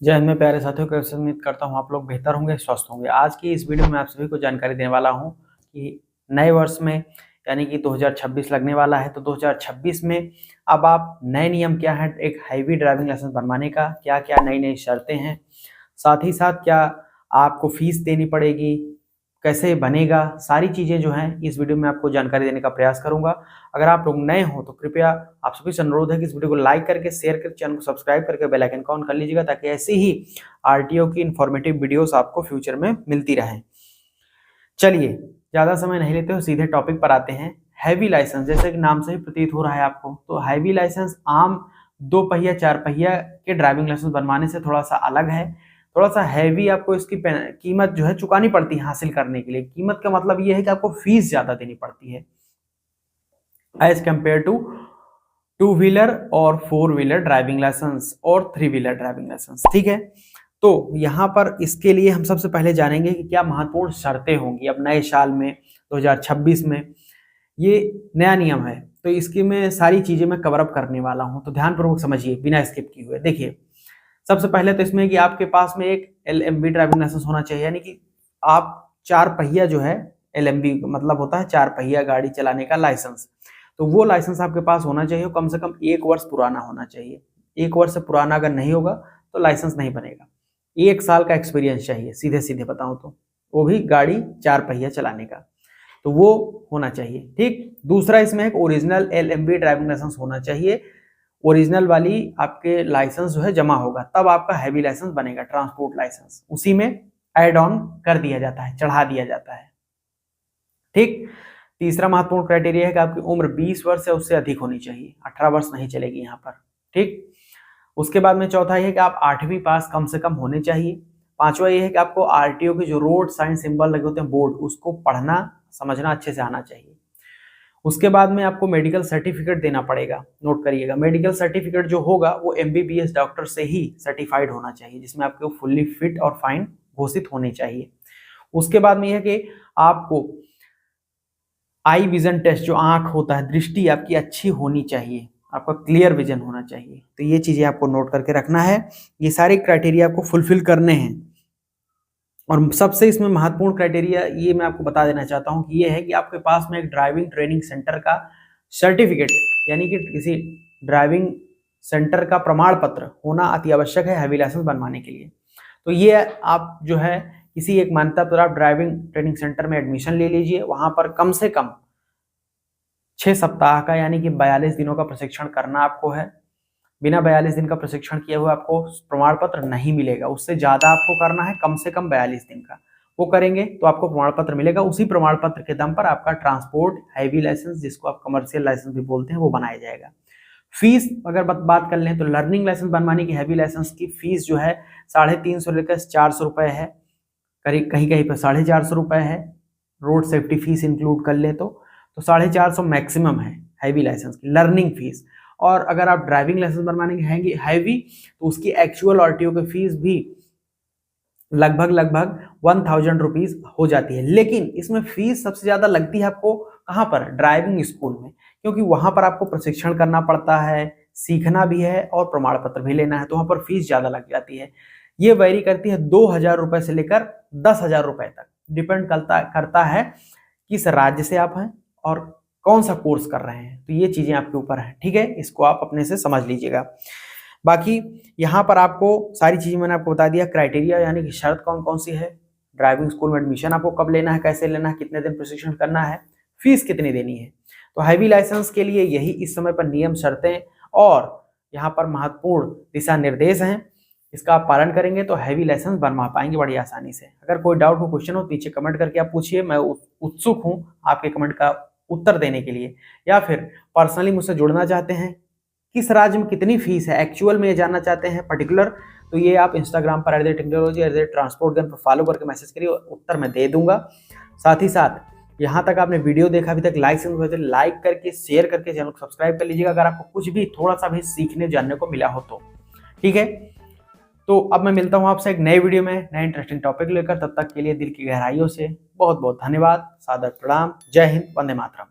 जय हिंद में प्यारे साथियों, कैसे उम्मीद करता हूँ आप लोग बेहतर होंगे, स्वस्थ होंगे। आज की इस वीडियो में आप सभी को जानकारी देने वाला हूँ कि नए वर्ष में यानी कि 2026 लगने वाला है, तो 2026 में अब आप नए नियम क्या है एक हैवी ड्राइविंग लाइसेंस बनवाने का, क्या क्या नई नई शर्तें हैं, साथ ही साथ क्या आपको फीस देनी पड़ेगी, कैसे बनेगा, सारी चीज़ें जो हैं इस वीडियो में आपको जानकारी देने का प्रयास करूंगा। अगर आप लोग नए हो तो कृपया आप सभी से अनुरोध है कि इस वीडियो को लाइक करके, शेयर करके, चैनल को सब्सक्राइब करके बेल आइकन को ऑन कर लीजिएगा, ताकि ऐसे ही आरटीओ की इन्फॉर्मेटिव वीडियोस आपको फ्यूचर में मिलती रहें। चलिए ज़्यादा समय नहीं लेते हो, सीधे टॉपिक पर आते हैं। हैवी लाइसेंस, जैसे कि नाम से ही प्रतीत हो रहा है आपको, तो हैवी लाइसेंस आम 2 पहिया 4 पहिया के ड्राइविंग लाइसेंस बनवाने से थोड़ा सा अलग है। थोड़ा सा हैवी आपको इसकी कीमत जो है चुकानी पड़ती है हासिल करने के लिए। कीमत का मतलब ये है कि आपको फीस ज़्यादा देनी पड़ती है एज कम्पेयर टू 2 व्हीलर और 4 व्हीलर ड्राइविंग लाइसेंस और 3 व्हीलर ड्राइविंग लाइसेंस। ठीक है, तो यहाँ पर इसके लिए हम सबसे पहले जानेंगे कि क्या महत्वपूर्ण शर्तें होंगी अब नए साल में 2026 में। ये नया नियम है तो इसकी मैं सारी चीज़ें मैं कवर अप करने वाला हूँ, तो ध्यानपूर्वक समझिए बिना स्किप किए हुए। देखिए, सबसे पहले तो इसमें कि आपके पास में एक LMB ड्राइविंग लाइसेंस होना चाहिए, यानी कि आप 4 पहिया जो है, LMB मतलब होता है 4 पहिया गाड़ी चलाने का लाइसेंस, तो वो लाइसेंस आपके पास होना चाहिए, कम से कम 1 वर्ष पुराना होना चाहिए। 1 वर्ष से पुराना अगर नहीं होगा तो लाइसेंस नहीं बनेगा। 1 साल का एक्सपीरियंस चाहिए, सीधे सीधे बताऊं तो, वो भी गाड़ी 4 पहिया चलाने का, तो वो होना चाहिए। ठीक, दूसरा इसमें एक ओरिजिनल LMB ड्राइविंग लाइसेंस होना चाहिए। ओरिजिनल वाली आपके लाइसेंस जो है जमा होगा, तब आपका हैवी लाइसेंस बनेगा, ट्रांसपोर्ट लाइसेंस। उसी में ऐड ऑन कर दिया जाता है, चढ़ा दिया जाता है। ठीक, तीसरा महत्वपूर्ण क्राइटेरिया है कि आपकी उम्र 20 वर्ष या उससे अधिक होनी चाहिए, 18 वर्ष नहीं चलेगी यहाँ पर। ठीक, उसके बाद में चौथा ये है कि आप 8वीं पास कम से कम होने चाहिए। पांचवा ये है कि आपको आरटीओ के जो रोड साइन सिंबल लगे होते हैं बोर्ड, उसको पढ़ना समझना अच्छे से आना चाहिए। उसके बाद में आपको मेडिकल सर्टिफिकेट देना पड़ेगा, नोट करिएगा। मेडिकल सर्टिफिकेट जो होगा वो MBBS डॉक्टर से ही सर्टिफाइड होना चाहिए, जिसमें आपको फुल्ली फिट और फाइन घोषित होने चाहिए। उसके बाद में यह है कि आपको आई विजन टेस्ट, जो आंख होता है, दृष्टि आपकी अच्छी होनी चाहिए, आपका क्लियर विजन होना चाहिए। तो ये चीजें आपको नोट करके रखना है, ये सारे क्राइटेरिया आपको फुलफिल करने हैं। और सबसे इसमें महत्वपूर्ण क्राइटेरिया ये मैं आपको बता देना चाहता हूँ कि ये है कि आपके पास में एक ड्राइविंग ट्रेनिंग सेंटर का सर्टिफिकेट, यानी कि किसी ड्राइविंग सेंटर का प्रमाण पत्र होना अति आवश्यक है हैवी लाइसेंस बनवाने के लिए। तो ये आप जो है किसी एक मान्यता प्राप्त ड्राइविंग ट्रेनिंग सेंटर में एडमिशन ले लीजिए। वहां पर कम से कम 6 सप्ताह का यानी कि 42 दिनों का प्रशिक्षण करना आपको है। बिना 42 दिन का प्रशिक्षण किए हुए आपको प्रमाण पत्र नहीं मिलेगा, उससे ज्यादा आपको करना है, कम से कम 42 दिन का। वो करेंगे तो आपको प्रमाण पत्र मिलेगा। उसी प्रमाण पत्र के दम पर आपका ट्रांसपोर्ट हैवी लाइसेंस, जिसको आप कमर्शियल लाइसेंस भी बोलते हैं, वो बनाया जाएगा। फीस अगर बात कर लें तो लर्निंग लाइसेंस बनवाने की हैवी लाइसेंस की फीस जो है 350 लेकर 400 रुपए है, कहीं कहीं पर 450 रुपए है। रोड सेफ्टी फीस इंक्लूड कर ले तो 450 मैक्सिमम है हैवी लाइसेंस की लर्निंग फीस। और अगर आप ड्राइविंग लाइसेंस बनवाने की हैवी, तो उसकी एक्चुअल आरटीओ की फीस भी लगभग 1000 रुपीज हो जाती है। लेकिन इसमें फीस सबसे ज्यादा लगती है आपको कहाँ पर, ड्राइविंग स्कूल में, क्योंकि वहां पर आपको प्रशिक्षण करना पड़ता है, सीखना भी है और प्रमाण पत्र भी लेना है, तो वहां पर फीस ज्यादा लग जाती है। ये वेरी करती है 2000 रुपए से लेकर 10,000 रुपए तक, डिपेंड करता है किस राज्य से आप हैं और कौन सा कोर्स कर रहे हैं। तो ये चीजें आपके ऊपर है, ठीक है, इसको आप अपने से समझ लीजिएगा। बाकी यहाँ पर आपको सारी चीजें मैंने आपको बता दिया, क्राइटेरिया यानी कि शर्त कौन कौन सी है, ड्राइविंग स्कूल में एडमिशन आपको कब लेना है, कैसे लेना है, कितने दिन प्रशिक्षण करना है, फीस कितनी देनी है। तो हैवी लाइसेंस के लिए यही इस समय पर नियम, शर्तें और यहाँ पर महत्वपूर्ण दिशा निर्देश हैं। इसका आप पालन करेंगे तो हैवी लाइसेंस बनवा पाएंगे बड़ी आसानी से। अगर कोई डाउट हो, क्वेश्चन हो, पीछे कमेंट करके आप पूछिए, मैं उत्सुक हूँ आपके कमेंट का उत्तर देने के लिए। या फिर पर्सनली मुझसे जुड़ना चाहते हैं, किस राज्य में कितनी फीस है एक्चुअल में जानना चाहते हैं पर्टिकुलर, तो ये आप इंस्टाग्राम पर @टेक्नोलॉजी @ट्रांसपोर्ट गन पर फॉलो करके मैसेज करिए, उत्तर मैं दे दूंगा। साथ ही साथ यहाँ तक आपने वीडियो देखा अभी तक, लाइक करके, शेयर करके, चैनल को सब्सक्राइब कर लीजिएगा अगर आपको कुछ भी थोड़ा सा भी सीखने जानने को मिला हो तो। ठीक है, तो अब मैं मिलता हूँ आपसे एक नए वीडियो में नए इंटरेस्टिंग टॉपिक लेकर। तब तक के लिए दिल की गहराइयों से बहुत बहुत धन्यवाद, सादर प्रणाम, जय हिंद, वंदे मातरम।